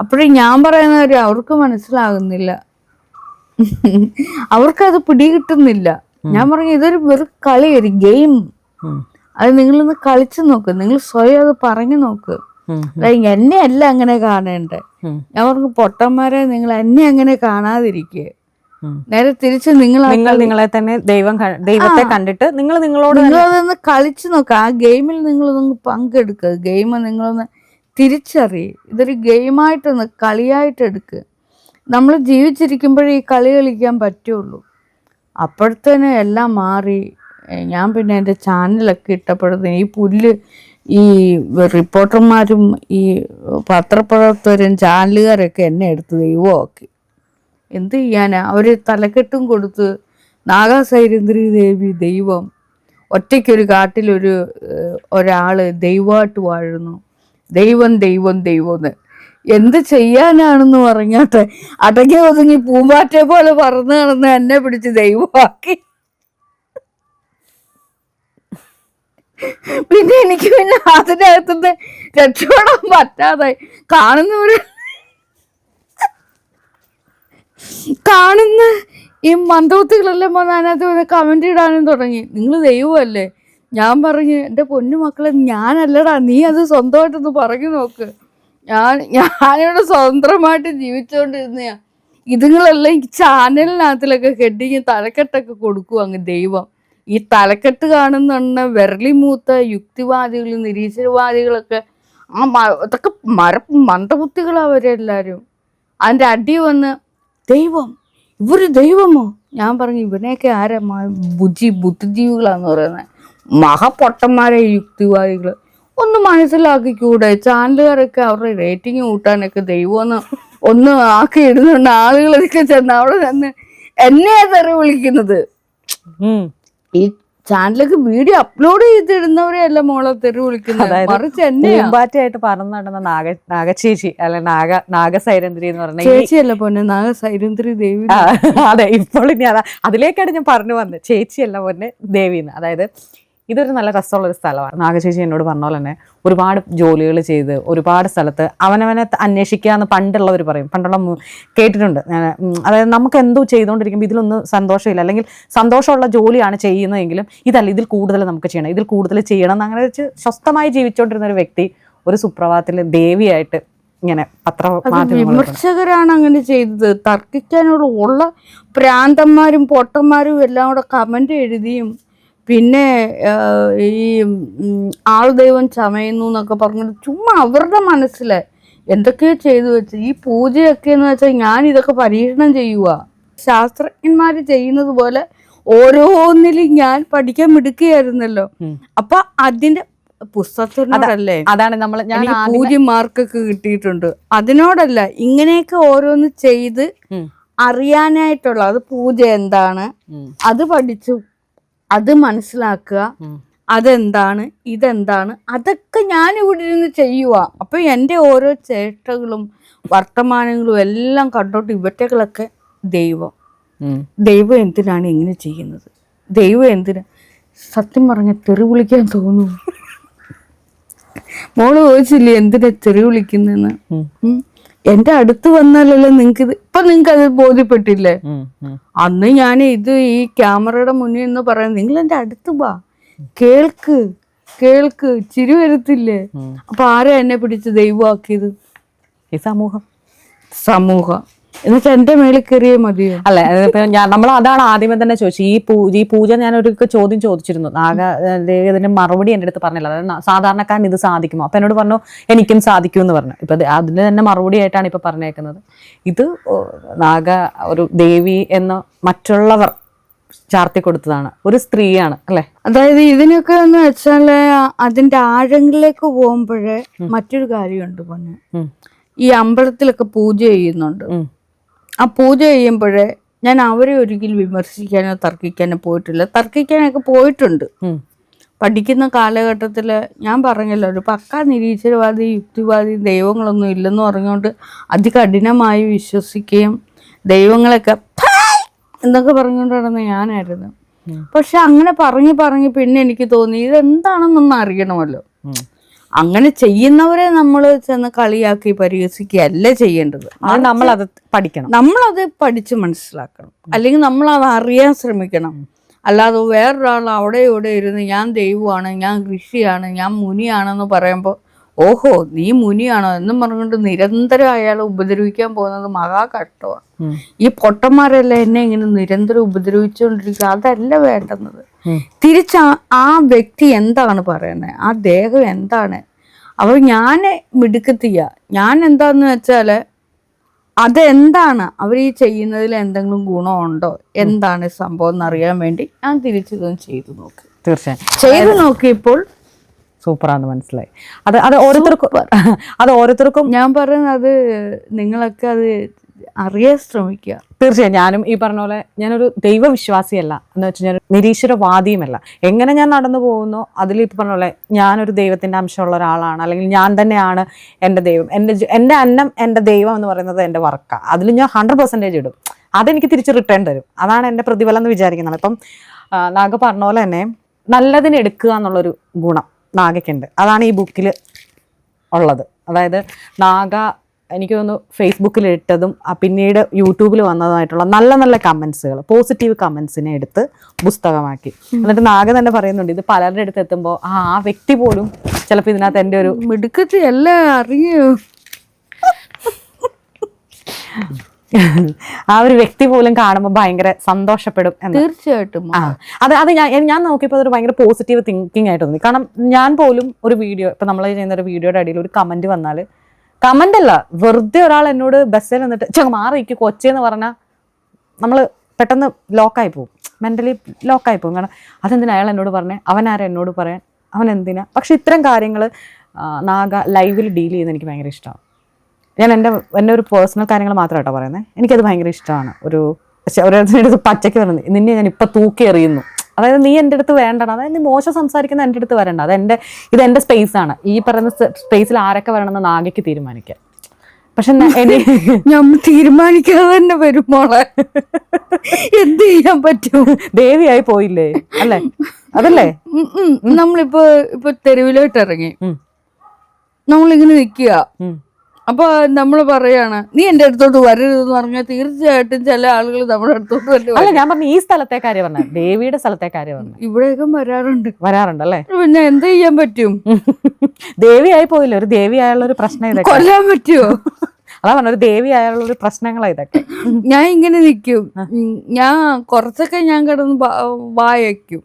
അപ്പോഴും ഞാൻ പറയുന്ന കാര്യം അവർക്ക് മനസ്സിലാകുന്നില്ല, അവർക്കത് പിടികിട്ടുന്നില്ല. ഞാൻ പറഞ്ഞു, ഇതൊരു വെറും കളി, ഒരു ഗെയിം, അത് നിങ്ങളൊന്ന് കളിച്ചു നോക്ക്, നിങ്ങൾ സ്വയം അത് പറഞ്ഞു നോക്ക്. എന്നെ അല്ല അങ്ങനെ കാണേണ്ടത്. ഞാൻ പറഞ്ഞു, പൊട്ടന്മാരെ, നിങ്ങൾ എന്നെ അങ്ങനെ കാണാതിരിക്കുക, നേരെ തിരിച്ച് നിങ്ങളെ തന്നെ ദൈവത്തെ കണ്ടിട്ട് നിങ്ങളതൊന്ന് കളിച്ചു നോക്കുക. ആ ഗെയിമിൽ നിങ്ങളൊന്ന് പങ്കെടുക്കുക, ഗെയിം നിങ്ങളൊന്ന് തിരിച്ചറിയുക. ഇതൊരു ഗെയിമായിട്ടൊന്ന് കളിയായിട്ട് എടുക്കുക. നമ്മൾ ജീവിച്ചിരിക്കുമ്പോഴേ ഈ കളി കളിക്കാൻ പറ്റുള്ളൂ. അപ്പോഴത്തേനും എല്ലാം മാറി. ഞാൻ പിന്നെ എൻ്റെ ചാനലൊക്കെ ഇട്ടപ്പോഴത്തേന് ഈ റിപ്പോർട്ടർമാരും ഈ പത്രപ്രവർത്തകരും ചാനലുകാരൊക്കെ എന്നെ എടുത്ത് ദൈവമാക്കി. എന്ത് ചെയ്യാനാ? അവർ തലക്കെട്ടും കൊടുത്ത്, നാഗസൈരന്ധ്രി ദേവി ദൈവം, ഒറ്റയ്ക്കൊരു കാട്ടിലൊരു ഒരാൾ ദൈവമായിട്ട് വാഴുന്നു, ദൈവം ദൈവം ദൈവം എന്ന്. എന്ത് ചെയ്യാനാണെന്ന് പറഞ്ഞാട്ടെ, അടങ്ങി ഒതുങ്ങി പൂമ്പാറ്റെ പോലെ പറന്ന് നടന്ന് എന്നെ പിടിച്ച് ദൈവമാക്കി. പിന്നെ എനിക്ക് പിന്നെ അതിനകത്തുനിന്ന് രക്ഷപ്പെടാൻ പറ്റാതായി. കാണുന്ന ഈ മന്ദബുദ്ധികളെല്ലാം വന്ന് അതിനകത്ത് കമന്റ് ഇടാനും തുടങ്ങി, നിങ്ങൾ ദൈവമല്ലേ? ഞാൻ പറഞ്ഞു, എൻ്റെ പൊന്നു മക്കളെ, ഞാനല്ലടാ, നീ അത് സ്വന്തമായിട്ടൊന്ന് പറഞ്ഞു നോക്ക്. ഞാനിവിടെ സ്വതന്ത്രമായിട്ട് ജീവിച്ചുകൊണ്ടിരുന്നയാ. ഇതുങ്ങളെല്ലാം ഈ ചാനലിനകത്തിലൊക്കെ കെട്ടിങ്ങി തലക്കെട്ടൊക്കെ കൊടുക്കും അങ്ങ് ദൈവം. ഈ തലക്കെട്ട് കാണുന്നുണ്ട് വിരളി മൂത്ത യുക്തിവാദികൾ, നിരീശ്വരവാദികളൊക്കെ, ഇതൊക്കെ മന്ദബുദ്ധികളാണ് അവരെല്ലാവരും. അതിൻ്റെ അടി വന്ന്, ദൈവം, ഇവര് ദൈവമോ? ഞാൻ പറഞ്ഞു, ഇവനെയൊക്കെ ആരാ ബുദ്ധിജീവികളാന്ന് പറയുന്നത്, മഹാപൊട്ടന്മാരെ യുക്തിവാദികൾ. ഒന്ന് മനസ്സിലാക്കിക്കൂടെ? ചാനലുകാരൊക്കെ അവരുടെ റേറ്റിംഗ് കൂട്ടാനൊക്കെ ദൈവമെന്ന് ഒന്ന് ആക്കി ഇടുന്നുണ്ട്. ആളുകളൊക്കെ ചെന്ന് അവിടെ ചെന്ന് എന്നെ തെറി വിളിക്കുന്നത്. ഈ ചാനലൊക്കെ വീഡിയോ അപ്ലോഡ് ചെയ്തിടുന്നവരെയല്ല മോളെ തെറി വിളിക്കുന്നത്, മറിച്ച് എന്നെയായിട്ട് പറഞ്ഞു നടന്ന നാഗചേച്ചി അല്ല നാഗസൈരന്ധ്രി എന്ന് പറഞ്ഞ ചേച്ചിയല്ല പൊന്നെ, നാഗസൈരന്ധ്രി ദേവി. അതെ, ഇപ്പോൾ ഇനി അതിലേക്കാണ് ഞാൻ പറഞ്ഞു വന്നത്, ചേച്ചിയല്ല പൊന്നെ ദേവിന്ന്. അതായത് ഇതൊരു നല്ല രസമുള്ളൊരു സ്ഥലമാണ്. നാഗചേച്ചി എന്നോട് പറഞ്ഞ പോലെ തന്നെ ഒരുപാട് ജോലികൾ ചെയ്ത് ഒരുപാട് സ്ഥലത്ത് അവനവനെ അന്വേഷിക്കുക എന്ന് പണ്ടുള്ളവർ പറയും, കേട്ടിട്ടുണ്ട് ഞാൻ. അതായത് നമുക്ക് എന്തോ ചെയ്തുകൊണ്ടിരിക്കുമ്പോൾ ഇതിലൊന്നും സന്തോഷമില്ല, അല്ലെങ്കിൽ സന്തോഷമുള്ള ജോലിയാണ് ചെയ്യുന്നതെങ്കിലും ഇതല്ല, ഇതിൽ കൂടുതൽ നമുക്ക് ചെയ്യണം, ഇതിൽ കൂടുതൽ ചെയ്യണം എന്ന് അങ്ങനെ വെച്ച് സ്വസ്ഥമായി ജീവിച്ചുകൊണ്ടിരുന്ന ഒരു വ്യക്തി ഒരു സുപ്രഭാതത്തിൽ ദേവിയായിട്ട് ഇങ്ങനെ വിമർശകരാണ് അങ്ങനെ ചെയ്തത്. തർക്കിക്കാനുള്ള പ്രാന്തന്മാരും പൊട്ടന്മാരും എല്ലാം കൂടെ കമന്റ് എഴുതിയും പിന്നെ ഈ ആൾദൈവം ചമയുന്നു എന്നൊക്കെ പറഞ്ഞിട്ട് ചുമ്മാ അവരുടെ മനസ്സിൽ എന്തൊക്കെയോ ചെയ്തു വെച്ച്. ഈ പൂജയൊക്കെ എന്ന് വെച്ചാൽ ഞാൻ ഇതൊക്കെ പരീക്ഷണം ചെയ്യുക, ശാസ്ത്രജ്ഞന്മാർ ചെയ്യുന്നത് പോലെ ഓരോന്നിലും ഞാൻ പഠിക്കാൻ മിടുക്കുകയായിരുന്നല്ലോ. അപ്പൊ അതിന്റെ പുസ്തകത്തിനോടല്ലേ, അതാണ് നമ്മൾ മാർക്കൊക്കെ കിട്ടിയിട്ടുണ്ട്. അതിനോടല്ല, ഇങ്ങനെയൊക്കെ ഓരോന്ന് ചെയ്ത് അറിയാനായിട്ടുള്ള, അത് പൂജ എന്താണ് അത് പഠിച്ചു, അത് മനസ്സിലാക്കുക, അതെന്താണ് ഇതെന്താണ് അതൊക്കെ ഞാൻ ഇവിടെ ഇരുന്ന് ചെയ്യുക. അപ്പൊ എൻ്റെ ഓരോ ചേഷ്ടകളും വർത്തമാനങ്ങളും എല്ലാം കണ്ടോട്ട് ഇവറ്റകളൊക്കെ ദൈവം എന്തിനാണ് ഇങ്ങനെ ചെയ്യുന്നത്, ദൈവം എന്തിനാ? സത്യം പറഞ്ഞ തെറി വിളിക്കാൻ തോന്നുന്നു. മോള് ചോദിച്ചില്ലേ എന്തിനാ തെറി വിളിക്കുന്നെന്ന്. എന്റെ അടുത്ത് വന്നാലല്ലേ നിങ്ങക്ക് അത് ബോധ്യപ്പെട്ടില്ലേ? അന്ന് ഞാൻ ഈ ക്യാമറയുടെ മുന്നിൽ നിന്ന് പറയാൻ, നിങ്ങൾ എന്റെ അടുത്ത് വാ, കേൾക്ക്, ചിരി വരത്തില്ലേ? അപ്പൊ ആരാ എന്നെ പിടിച്ച് ദൈവമാക്കിയത്? ഈ സമൂഹം എന്നിട്ട് എന്റെ മേളിൽ കയറിയേ മതിയോ? അല്ലെ, നമ്മൾ അതാണ് ആദ്യമേ തന്നെ ചോദിച്ചു. ഈ പൂജ ഞാൻ ഒരു ചോദ്യം ചോദിച്ചിരുന്നു. ഇതിന്റെ മറുപടി എൻ്റെ അടുത്ത് പറഞ്ഞില്ല. അതായത് സാധാരണക്കാരൻ ഇത് സാധിക്കുമോ? അപ്പൊ എന്നോട് പറഞ്ഞു എനിക്കും സാധിക്കും എന്ന് പറഞ്ഞു. ഇപ്പൊ അതിന് തന്നെ മറുപടി ആയിട്ടാണ് ഇപ്പൊ പറഞ്ഞേക്കുന്നത്. ഇത് നാഗ ഒരു ദേവി എന്ന് മറ്റുള്ളവർ ചാർത്തി കൊടുത്തതാണ്, ഒരു സ്ത്രീയാണ് അല്ലെ. അതായത് ഇതിനൊക്കെ എന്ന് വെച്ചാല് അതിന്റെ ആഴങ്ങളിലേക്ക് പോകുമ്പോഴേ മറ്റൊരു കാര്യമുണ്ട് പൊന്നെ. ഈ അമ്പലത്തിലൊക്കെ പൂജ ചെയ്യുന്നുണ്ട്. ആ പൂജ ചെയ്യുമ്പോഴേ ഞാൻ അവരെ ഒരിക്കലും വിമർശിക്കാനോ തർക്കിക്കാനോ പോയിട്ടില്ല. തർക്കിക്കാനൊക്കെ പോയിട്ടുണ്ട്. പഠിക്കുന്ന കാലഘട്ടത്തിൽ ഞാൻ പറഞ്ഞല്ലോ, ഒരു പക്കാ നിരീശ്വരവാദി യുക്തിവാദി ദൈവങ്ങളൊന്നും ഇല്ലെന്ന് പറഞ്ഞുകൊണ്ട് അതികഠിനമായി വിശ്വസിക്കുകയും ദൈവങ്ങളൊക്കെ എന്നൊക്കെ പറഞ്ഞുകൊണ്ട് നടന്ന ഞാനായിരുന്നു. പക്ഷെ അങ്ങനെ പറഞ്ഞ് പിന്നെ എനിക്ക് തോന്നി ഇതെന്താണെന്നൊന്നും അറിയണമല്ലോ. അങ്ങനെ ചെയ്യുന്നവരെ നമ്മൾ ചെന്ന് കളിയാക്കി പരിഹസിക്കുകയല്ല ചെയ്യേണ്ടത്. നമ്മളത് പഠിക്കണം, നമ്മളത് പഠിച്ച് മനസ്സിലാക്കണം, അല്ലെങ്കിൽ നമ്മളത് അറിയാൻ ശ്രമിക്കണം. അല്ലാതെ വേറൊരാൾ അവിടെ ഇവിടെ ഇരുന്ന് ഞാൻ ദൈവമാണ്, ഞാൻ ഋഷിയാണ്, ഞാൻ മുനിയാണെന്ന് പറയുമ്പോൾ ഓഹോ നീ മുനിയാണോ എന്നും പറഞ്ഞുകൊണ്ട് നിരന്തരം അയാളെ ഉപദ്രവിക്കാൻ പോകുന്നത് മഹാ കഷ്ടമാണ്. ഈ പൊട്ടന്മാരെല്ലാം എന്നെ ഇങ്ങനെ നിരന്തരം ഉപദ്രവിച്ചുകൊണ്ടിരിക്കുക, അതല്ല വേണ്ടുന്നത്. തിരിച്ച് ആ വ്യക്തി എന്താണ് പറയുന്നത്, ആ ദേഹം എന്താണ്, അവർ ഞാൻ മിടുക്കത്തിയ ഞാൻ എന്താന്ന് വെച്ചാല് അതെന്താണ് അവർ ഈ ചെയ്യുന്നതിൽ എന്തെങ്കിലും ഗുണമുണ്ടോ, എന്താണ് സംഭവം എന്നറിയാൻ വേണ്ടി ഞാൻ തിരിച്ചിതൊന്നും ചെയ്തു നോക്കി. തീർച്ചയായും ചെയ്തു നോക്കിയപ്പോൾ സൂപ്പറാന്ന് മനസ്സിലായി. അത് ഓരോരുത്തർക്കും ഞാൻ പറയുന്നത് നിങ്ങളൊക്കെ അത് അറിയാൻ ശ്രമിക്കുക. തീർച്ചയായും ഞാനും ഈ പറഞ്ഞ പോലെ ഞാനൊരു ദൈവവിശ്വാസിയല്ല എന്ന് വെച്ചാൽ ഞാൻ നിരീശ്വരവാദിയുമല്ല. എങ്ങനെ ഞാൻ നടന്നു പോകുന്നോ അതിൽ ഇപ്പം പറഞ്ഞ പോലെ ഞാനൊരു ദൈവത്തിൻ്റെ അംശമുള്ള ഒരാളാണ്, അല്ലെങ്കിൽ ഞാൻ തന്നെയാണ് എൻ്റെ ദൈവം, എൻ്റെ അന്നം എൻ്റെ ദൈവം എന്ന് പറയുന്നത് എൻ്റെ വർക്കാണ്. അതിൽ ഞാൻ 100% ഇടും. അതെനിക്ക് തിരിച്ച് റിട്ടേൺ തരും. അതാണ് എൻ്റെ പ്രതിഫലം എന്ന് വിചാരിക്കുന്നത്. ഇപ്പം നാഗ പറഞ്ഞ പോലെ തന്നെ നല്ലതിന് എടുക്കുക എന്നുള്ളൊരു ഗുണം നാഗയ്ക്കുണ്ട്. അതാണ് ഈ ബുക്കിൽ ഉള്ളത്. അതായത് നാഗ എനിക്ക് തോന്നുന്നു ഫേസ്ബുക്കിൽ ഇട്ടതും പിന്നീട് യൂട്യൂബിൽ വന്നതുമായിട്ടുള്ള നല്ല നല്ല കമൻസുകൾ, പോസിറ്റീവ് കമൻസിനെ എടുത്ത് പുസ്തകമാക്കി. എന്നിട്ട് നാഗ തന്നെ പറയുന്നുണ്ട് ഇത് പലരുടെ അടുത്ത് എത്തുമ്പോൾ ആ വ്യക്തി പോലും ചിലപ്പോൾ ഇതിനകത്ത് എൻ്റെ ഒരു മിടുക്കത്തി എല്ലാം അറിയൂ, ആ ഒരു വ്യക്തി പോലും കാണുമ്പോൾ ഭയങ്കര സന്തോഷപ്പെടും. തീർച്ചയായിട്ടും അത് ഞാൻ നോക്കിയപ്പോൾ അതൊരു ഭയങ്കര പോസിറ്റീവ് തിങ്കിങ് ആയിട്ട് തോന്നി. കാരണം ഞാൻ പോലും ഒരു വീഡിയോ, ഇപ്പം നമ്മൾ ചെയ്യുന്ന ഒരു വീഡിയോയുടെ അടിയിൽ ഒരു കമന്റ് വന്നാൽ, കമന്റ് അല്ല വെറുതെ ഒരാൾ എന്നോട് ബസ്സിൽ നിന്നിട്ട് മാറിക്ക് കൊച്ചെന്ന് പറഞ്ഞാൽ നമ്മൾ പെട്ടെന്ന് ലോക്കായി പോകും, മെന്റലി ലോക്കായി പോകും. കാരണം അതെന്തിനാ അയാൾ എന്നോട് പറഞ്ഞേ, അവനാരാ എന്നോട് പറയാൻ, അവൻ എന്തിനാ. പക്ഷെ ഇത്തരം കാര്യങ്ങൾ നാഗ ലൈവിൽ ഡീൽ ചെയ്യുന്നത് എനിക്ക് ഭയങ്കര ഇഷ്ടമാണ്. ഞാൻ എൻ്റെ ഒരു പേഴ്സണൽ കാര്യങ്ങൾ മാത്രമായിട്ടോ പറയുന്നത്. എനിക്കത് ഭയങ്കര ഇഷ്ടമാണ്. ഒരു പച്ചയ്ക്ക് പറയുന്നത് നിന്നെ ഞാൻ ഇപ്പം തൂക്കി എറിയുന്നു, അതായത് നീ എൻ്റെ അടുത്ത് വേണ്ടണം, അതായത് നീ മോശം സംസാരിക്കുന്ന എൻ്റെ അടുത്ത് വരണ്ട, ഇതെൻ്റെ സ്പേസാണ്. ഈ പറയുന്ന സ്പേസിൽ ആരൊക്കെ വരണമെന്ന് നാഗയ്ക്ക് തീരുമാനിക്കാം. പക്ഷെ ഞാൻ തീരുമാനിക്കാതെ തന്നെ വരുമ്പോളെ എന്ത് ചെയ്യാൻ പറ്റും, ദേവിയായി പോയില്ലേ അല്ലേ? അതല്ലേ നമ്മളിപ്പോ തെരുവിലോട്ട് ഇറങ്ങി നമ്മളിങ്ങനെ നിക്കുക, അപ്പൊ നമ്മൾ പറയാണ് നീ എന്റെ അടുത്തോട്ട് വരരുതെന്ന് പറഞ്ഞാൽ തീർച്ചയായിട്ടും ചില ആളുകൾ നമ്മുടെ അടുത്തോട്ട് വരും. അല്ല ഞാൻ പറഞ്ഞു ഈ സ്ഥലത്തെ കാര്യം പറഞ്ഞ, ദേവിയുടെ സ്ഥലത്തെ കാര്യം പറഞ്ഞു. ഇവിടെയൊക്കെ വരാറുണ്ട് അല്ലേ? പിന്നെ എന്ത് ചെയ്യാൻ പറ്റും, ദേവിയായി പോയില്ല. ഒരു ദേവിയായുള്ള ഒരു പ്രശ്നം ഇതൊക്കെ കൊല്ലാൻ പറ്റുമോ? അതാ പറഞ്ഞ ഒരു ദേവിയായുള്ള ഒരു പ്രശ്നങ്ങളാ ഇതൊക്കെ. ഞാൻ ഇങ്ങനെ നിൽക്കും, ഞാൻ കുറച്ചൊക്കെ ഞാൻ കിടന്ന് വായിക്കും,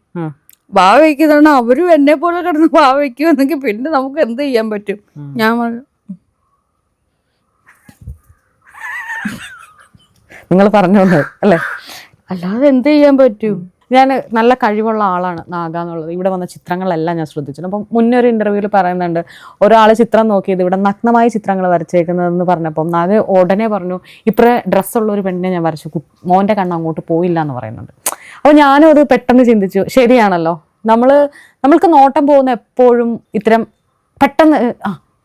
വായിക്കുന്നതാണ് അവരും എന്നെ പോലെ കിടന്ന് വായിക്കും എന്നെങ്കിൽ പിന്നെ നമുക്ക് എന്ത് ചെയ്യാൻ പറ്റും. ഞാൻ നിങ്ങൾ പറഞ്ഞു അല്ലേ, അല്ലാതെ എന്ത് ചെയ്യാൻ പറ്റും. ഞാൻ നല്ല കഴിവുള്ള ആളാണ് നാഗ എന്നുള്ളത് ഇവിടെ വന്ന ചിത്രങ്ങളെല്ലാം ഞാൻ ശ്രദ്ധിച്ചു. അപ്പം മുന്നേ ഒരു ഇന്റർവ്യൂവിൽ പറയുന്നുണ്ട്, ഒരാൾ ചിത്രം നോക്കിയത് ഇവിടെ നഗ്നമായ ചിത്രങ്ങൾ വരച്ചേക്കുന്നതെന്ന് പറഞ്ഞപ്പം നാഗ ഉടനെ പറഞ്ഞു ഇപ്പറേ ഡ്രസ്സുള്ള ഒരു പെണ്ണിനെ ഞാൻ വരച്ചു, മോൻ്റെ കണ്ണ് അങ്ങോട്ട് പോയില്ല എന്ന് പറയുന്നുണ്ട്. അപ്പോൾ ഞാനും അത് പെട്ടെന്ന് ചിന്തിച്ചു, ശരിയാണല്ലോ, നമ്മൾക്ക് നോട്ടം പോകുന്ന എപ്പോഴും ഇത്തരം പെട്ടെന്ന്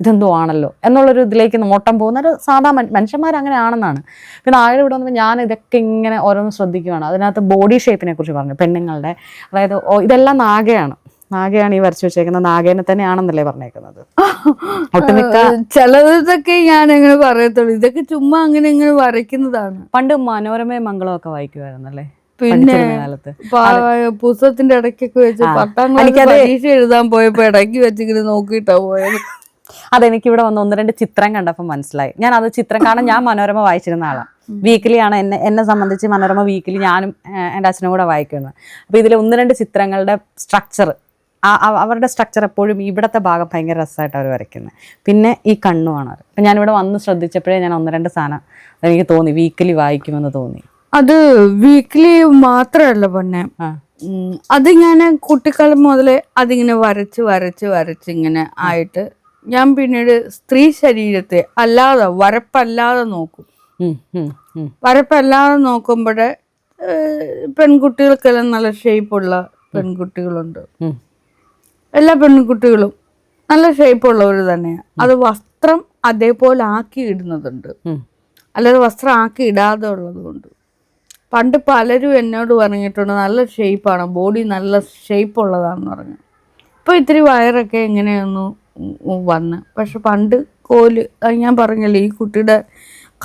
ഇതെന്തോ ആണല്ലോ എന്നുള്ളൊരു ഇതിലേക്ക് നോട്ടം പോകുന്ന ഒരു സാധാ മനുഷ്യന്മാരങ്ങനെ ആണെന്നാണ്. പിന്നെ ആഴെ ഇവിടെ വന്നപ്പോൾ ഞാൻ ഇതൊക്കെ ഇങ്ങനെ ഓരോന്ന് ശ്രദ്ധിക്കുകയാണ്. അതിനകത്ത് ബോഡി ഷേപ്പിനെ കുറിച്ച് പറഞ്ഞു, പെണ്ണുങ്ങളുടെ. അതായത് ഇതെല്ലാം നാഗയാണ്. നാഗയാണ് ഈ വരച്ചു വെച്ചേക്കുന്നത്, നാഗേനെ തന്നെയാണെന്നല്ലേ പറഞ്ഞേക്കുന്നത്? ഒട്ടുമിക്ക ചിലതൊക്കെ ഞാൻ എങ്ങനെ പറയത്തുള്ളൂ, ഇതൊക്കെ ചുമ്മാ അങ്ങനെ ഇങ്ങനെ വരയ്ക്കുന്നതാണ്. പണ്ട് മനോരമയും മംഗളവും ഒക്കെ വായിക്കുമായിരുന്നല്ലേ പിന്നെ കാലത്ത്? പുസ്തകത്തിന്റെ ഇടയ്ക്കൊക്കെ വെച്ച് 10ാം ക്ലാസ് പരീക്ഷ എഴുതാൻ പോയപ്പോ ഇടയ്ക്ക് വെച്ചിങ്ങനെ നോക്കിയിട്ടാ പോയത്. അതെനിക്ക് ഇവിടെ വന്ന് 1-2 ചിത്രം കണ്ടപ്പോൾ മനസ്സിലായി. ഞാൻ അത് ചിത്രം കാരണം ഞാൻ മനോരമ വായിച്ചിരുന്ന ആളാണ്. വീക്കിലി ആണ് എന്നെ സംബന്ധിച്ച് മനോരമ വീക്കിലി ഞാനും എൻ്റെ അച്ഛനും കൂടെ വായിക്കുന്നത്. അപ്പോൾ ഇതിൽ 1-2 ചിത്രങ്ങളുടെ സ്ട്രക്ചർ, അവരുടെ സ്ട്രക്ചർ എപ്പോഴും ഇവിടുത്തെ ഭാഗം ഭയങ്കര രസമായിട്ട് അവർ വരയ്ക്കുന്നത്. പിന്നെ ഈ കണ്ണുമാണ്. അപ്പം ഞാനിവിടെ വന്ന് ശ്രദ്ധിച്ചപ്പോഴേ ഞാൻ 1-2 സാധനം എനിക്ക് തോന്നി വീക്കിലി വായിക്കുമെന്ന് തോന്നി. അത് വീക്കിലി മാത്രമല്ല പൊന്നെ, അത് ഞാൻ കുട്ടിക്കാലം മുതലേ അതിങ്ങനെ വരച്ച് വരച്ച് വരച്ച് ഇങ്ങനെ ആയിട്ട് ഞാൻ പിന്നീട് സ്ത്രീ ശരീരത്തെ അല്ലാതെ വരപ്പല്ലാതെ നോക്കും. വരപ്പല്ലാതെ നോക്കുമ്പോഴേ പെൺകുട്ടികൾക്കെല്ലാം നല്ല ഷേപ്പുള്ള പെൺകുട്ടികളുണ്ട്. എല്ലാ പെൺകുട്ടികളും നല്ല ഷേപ്പുള്ളവർ തന്നെയാണ്. അത് വസ്ത്രം അതേപോലെ ആക്കി ഇടുന്നതുണ്ട്, അല്ലാതെ വസ്ത്രം ആക്കി ഇടാതെ ഉള്ളത് കൊണ്ട്. പണ്ട് പലരും എന്നോട് പറഞ്ഞിട്ടുണ്ട് നല്ല ഷേപ്പാണ്, ബോഡി നല്ല ഷേപ്പ് ഉള്ളതാണെന്ന് പറഞ്ഞു. ഇപ്പോൾ ഇത്തിരി വയറൊക്കെ എങ്ങനെയൊന്നു വന്ന്. പക്ഷെ പണ്ട് കോല്, ഞാൻ പറഞ്ഞല്ലേ ഈ കുട്ടിയുടെ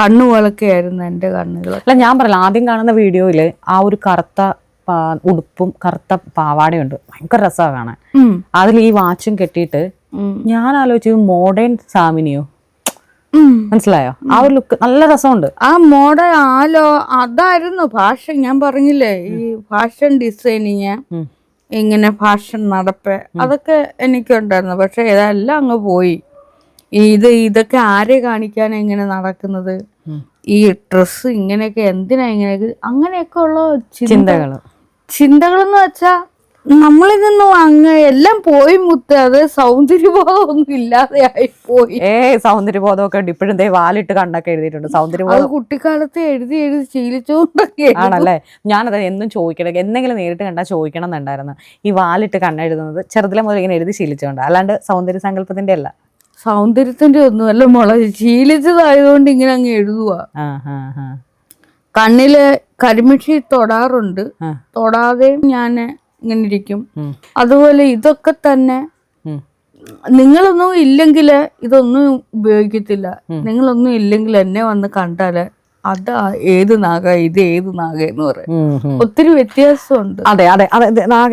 കണ്ണുകളൊക്കെ ആയിരുന്നു എൻ്റെ കണ്ണുകൾ. അല്ല ഞാൻ പറയില്ല, ആദ്യം കാണുന്ന വീഡിയോയിൽ ആ ഒരു കറുത്ത ഉടുപ്പും കറുത്ത പാവാടയുണ്ട്, ഭയങ്കര രസമാണ് കാണാൻ. അതിൽ ഈ വാച്ചും കെട്ടിയിട്ട് ഞാൻ ആലോചിച്ചു മോഡേൺ സാമിനിയോ, മനസ്സിലായോ? ആ ഒരു ലുക്ക് നല്ല രസമുണ്ട്. ആ മോഡൽ അതായിരുന്നു ഫാഷൻ. ഞാൻ പറഞ്ഞില്ലേ ഈ ഫാഷൻ ഡിസൈനിങ്, ഇങ്ങനെ ഫാഷൻ നടപ്പ് അതൊക്കെ എനിക്കുണ്ടായിരുന്നു. പക്ഷെ ഇതെല്ലാം അങ്ങ് പോയി. ഇതൊക്കെ ആരെ കാണിക്കാൻ എങ്ങനെ നടക്കുന്നത്, ഈ ഡ്രസ്സ് ഇങ്ങനെയൊക്കെ എന്തിനാ ഇങ്ങനെ, അങ്ങനെയൊക്കെ ഉള്ള ചിന്തകളെന്ന് വെച്ചാ നമ്മളിൽ നിന്നും അങ്ങ് എല്ലാം പോയി മുത്ത്. അത് സൗന്ദര്യബോധമൊന്നും ഇല്ലാതെ ആയി പോയി. സൗന്ദര്യബോധമൊക്കെ ഉണ്ട് ഇപ്പോഴും. വാലിട്ട് കണ്ണൊക്കെ എഴുതിയിട്ടുണ്ട്. സൗന്ദര്യബോധം കുട്ടിക്കാലത്ത് എഴുതി ശീലിച്ചുകൊണ്ടൊക്കെ ആണല്ലേ? ഞാനത് എന്നും ചോദിക്കണം, എന്തെങ്കിലും നേരിട്ട് കണ്ടാൽ ചോദിക്കണം എന്നുണ്ടായിരുന്നു. ഈ വാലിട്ട് കണ്ണെഴുതുന്നത് ചെറുതിലെ മുതൽ ഇങ്ങനെ എഴുതി ശീലിച്ചുകൊണ്ട്, അല്ലാണ്ട് സൗന്ദര്യ സങ്കല്പത്തിന്റെ അല്ല, സൗന്ദര്യത്തിന്റെ ഒന്നുമല്ല മോളെ, ശീലിച്ചതായതുകൊണ്ട് ഇങ്ങനെ അങ്ങ് എഴുതുക. കണ്ണില് കരിമിഷി തൊടാറുണ്ട്, തൊടാതെയും ഞാൻ ഇങ്ങനെ ഇരിക്കും. അതുപോലെ ഇതൊക്കെ തന്നെ നിങ്ങളൊന്നും ഇല്ലെങ്കിൽ ഇതൊന്നും ഉപയോഗിക്കത്തില്ല. നിങ്ങളൊന്നും ഇല്ലെങ്കിൽ എന്നെ വന്ന് കണ്ടാല് അതാ ഏത് നാഗ, ഇത് ഏത് നാഗ എന്ന് പറയും. ഒത്തിരി വ്യത്യാസമുണ്ട്. അതെ അതെ അതെ. നാഗ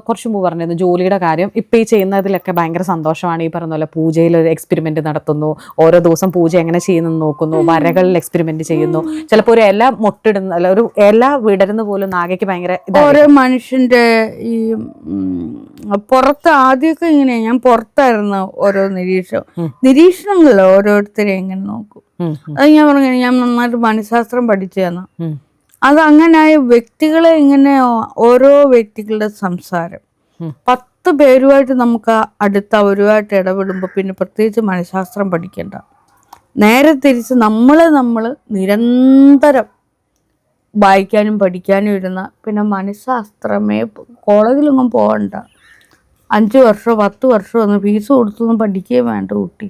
കുറച്ച് മുമ്പ് പറഞ്ഞിരുന്നു ജോലിയുടെ കാര്യം. ഇപ്പം ഈ ചെയ്യുന്നതിലൊക്കെ ഭയങ്കര സന്തോഷമാണ്. ഈ പറഞ്ഞ പോലെ പൂജയിൽ ഒരു എക്സ്പെരിമെന്റ് നടത്തുന്നു, ഓരോ ദിവസം പൂജ എങ്ങനെ ചെയ്യുന്നെന്ന് നോക്കുന്നു, വരകളിൽ എക്സ്പെരിമെന്റ് ചെയ്യുന്നു. ചിലപ്പോൾ ഒരു ഇല മൊട്ടിടുന്ന, അല്ല ഒരു ഇല വിടരുന്ന പോലും നാഗയ്ക്ക് ഭയങ്കര. ഓരോ മനുഷ്യന്റെ ഈ പുറത്ത് ആദ്യമൊക്കെ ഇങ്ങനെ ഞാൻ പുറത്തായിരുന്നു ഓരോ നിരീക്ഷണങ്ങളിൽ ഓരോരുത്തരെ എങ്ങനെ നോക്കും. അത് ഞാൻ പറഞ്ഞു, ഞാൻ നന്നായിട്ട് മനഃശാസ്ത്രം പഠിച്ചതാണ്. അത് അങ്ങനായ വ്യക്തികളെ ഇങ്ങനെ ഓരോ വ്യക്തികളുടെ സംസാരം 10 പേരുമായിട്ട് നമുക്ക് അടുത്ത് അവരുമായിട്ട് ഇടപെടുമ്പോൾ പിന്നെ പ്രത്യേകിച്ച് മനഃശാസ്ത്രം പഠിക്കേണ്ട. നേരെ തിരിച്ച് നമ്മൾ നിരന്തരം വായിക്കാനും പഠിക്കാനും ഇരുന്ന പിന്നെ മനഃശാസ്ത്രമേ, കോളേജിലൊന്നും പോകണ്ട. 5 വർഷമോ 10 വർഷമോ ഒന്നും ഫീസ് കൊടുത്തൊന്നും പഠിക്കുകയും വേണ്ട കുട്ടി.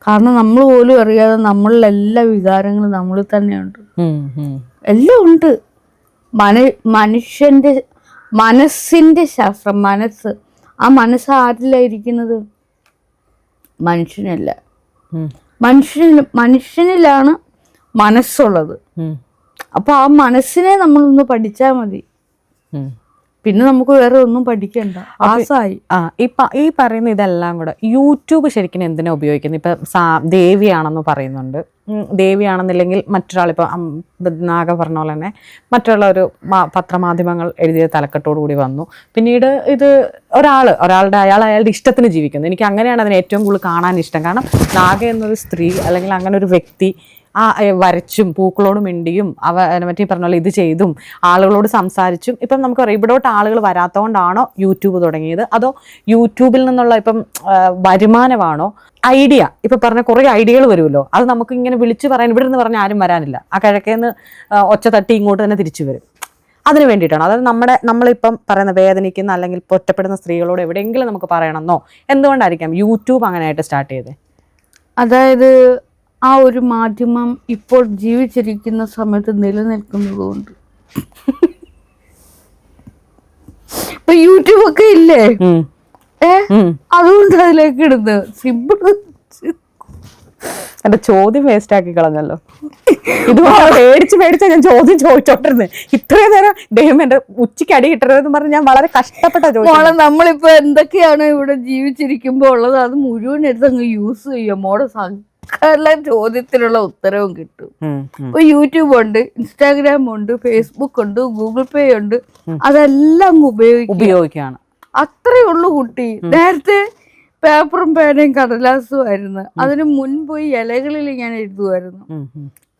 കാരണം നമ്മൾ പോലും അറിയാതെ നമ്മളിൽ എല്ലാ വികാരങ്ങളും നമ്മളിൽ തന്നെയുണ്ട്, എല്ലാം ഉണ്ട്. മനുഷ്യന്റെ മനസ്സിന്റെ ശാസ്ത്രം, മനസ്സ്. ആ മനസ്സ് ആരിലായിരിക്കുന്നത്? മനുഷ്യനല്ല, മനുഷ്യനിലാണ് മനസ്സുള്ളത്. അപ്പൊ ആ മനസ്സിനെ നമ്മളൊന്ന് പഠിച്ചാൽ മതി, പിന്നെ നമുക്ക് വേറെ ഒന്നും പഠിക്കണ്ട. ആസായി. ഈ പറയുന്ന ഇതെല്ലാം കൂടെ യൂട്യൂബ് ശരിക്കും എന്തിനാ ഉപയോഗിക്കുന്നത്? ഇപ്പം ദേവിയാണെന്ന് പറയുന്നുണ്ട്. ദേവിയാണെന്നില്ലെങ്കിൽ മറ്റൊരാൾ, ഇപ്പം നാഗ പറഞ്ഞ പോലെ തന്നെ മറ്റുള്ള ഒരു പത്രമാധ്യമങ്ങൾ എഴുതിയ തലക്കെട്ടോടു കൂടി വന്നു. പിന്നീട് ഇത് അയാളുടെ ഇഷ്ടത്തിന് ജീവിക്കുന്നു. എനിക്ക് അങ്ങനെയാണ് അതിന് ഏറ്റവും കൂടുതൽ കാണാൻ ഇഷ്ടം. കാരണം നാഗ എന്നൊരു സ്ത്രീ അല്ലെങ്കിൽ അങ്ങനെ ഒരു വ്യക്തി വരച്ചും പൂക്കളോട് മിണ്ടിയും മറ്റേ പറഞ്ഞ പോലെ ഇത് ചെയ്തും ആളുകളോട് സംസാരിച്ചും. ഇപ്പം നമുക്ക് പറയാം, ഇവിടോട്ട് ആളുകൾ വരാത്തതുകൊണ്ടാണോ യൂട്യൂബ് തുടങ്ങിയത്, അതോ യൂട്യൂബിൽ നിന്നുള്ള ഇപ്പം വരുമാനമാണോ? ഐഡിയ ഇപ്പം പറഞ്ഞ കുറേ ഐഡിയകൾ വരുമല്ലോ, അത് നമുക്ക് ഇങ്ങനെ വിളിച്ച് പറയാൻ ഇവിടെ നിന്ന് പറഞ്ഞാൽ ആരും വരാനില്ല. ആ കിഴക്കേന്ന് ഒച്ച തട്ടി ഇങ്ങോട്ട് തന്നെ തിരിച്ചു വരും. അതിന് വേണ്ടിയിട്ടാണ്. അതായത് നമ്മളിപ്പം പറയുന്ന വേദനിക്കുന്ന അല്ലെങ്കിൽ ഒറ്റപ്പെടുന്ന സ്ത്രീകളോട് എവിടെയെങ്കിലും നമുക്ക് പറയണമെന്നോ എന്തുകൊണ്ടായിരിക്കാം യൂട്യൂബ് അങ്ങനെയായിട്ട് സ്റ്റാർട്ട് ചെയ്തത്? അതായത് ആ ഒരു മാധ്യമം ഇപ്പോൾ ജീവിച്ചിരിക്കുന്ന സമയത്ത് നിലനിൽക്കുന്നതുകൊണ്ട് ഇപ്പൊ യൂട്യൂബ് ഒക്കെ ഇല്ലേ, ഉം. അതുകൊണ്ട് അതിലേക്ക് ഇടുന്നത് സിമ്പിൾ. എന്റെ ചോദ്യം വേസ്റ്റ് ആക്കി കളഞ്ഞല്ലോ. ഇതുപോലെ പേടിച്ച് ഞാൻ ചോദ്യം ചോദിച്ചോണ്ടിരുന്നത് ഇത്രയും നേരം. ദൈവം എന്റെ ഉച്ചയ്ക്ക് അടി കിട്ടരുതെന്ന് പറഞ്ഞ് ഞാൻ വളരെ കഷ്ടപ്പെട്ട മോളെ നമ്മളിപ്പോ എന്തൊക്കെയാണ് ഇവിടെ ജീവിച്ചിരിക്കുമ്പോ ഉള്ളത് അത് മുഴുവൻ എടുത്ത് അങ്ങ് യൂസ് ചെയ്യാം. മോളെ സകല ചോദ്യത്തിനുള്ള ഉത്തരവും കിട്ടും. ഇപ്പൊ യൂട്യൂബ് ഉണ്ട്, ഇൻസ്റ്റാഗ്രാം ഉണ്ട്, ഫേസ്ബുക്ക് ഉണ്ട്, ഗൂഗിൾ പേ ഉണ്ട്. അതെല്ലാം ഉപയോഗിക്കുകയാണ്. അത്രേ ഉള്ളു കുട്ടി. നേരത്തെ പേപ്പറും പേനയും കടലാസും ആയിരുന്നു. അതിന് മുൻപ് ഈ ഇലകളിൽ ഞാൻ എഴുതുമായിരുന്നു.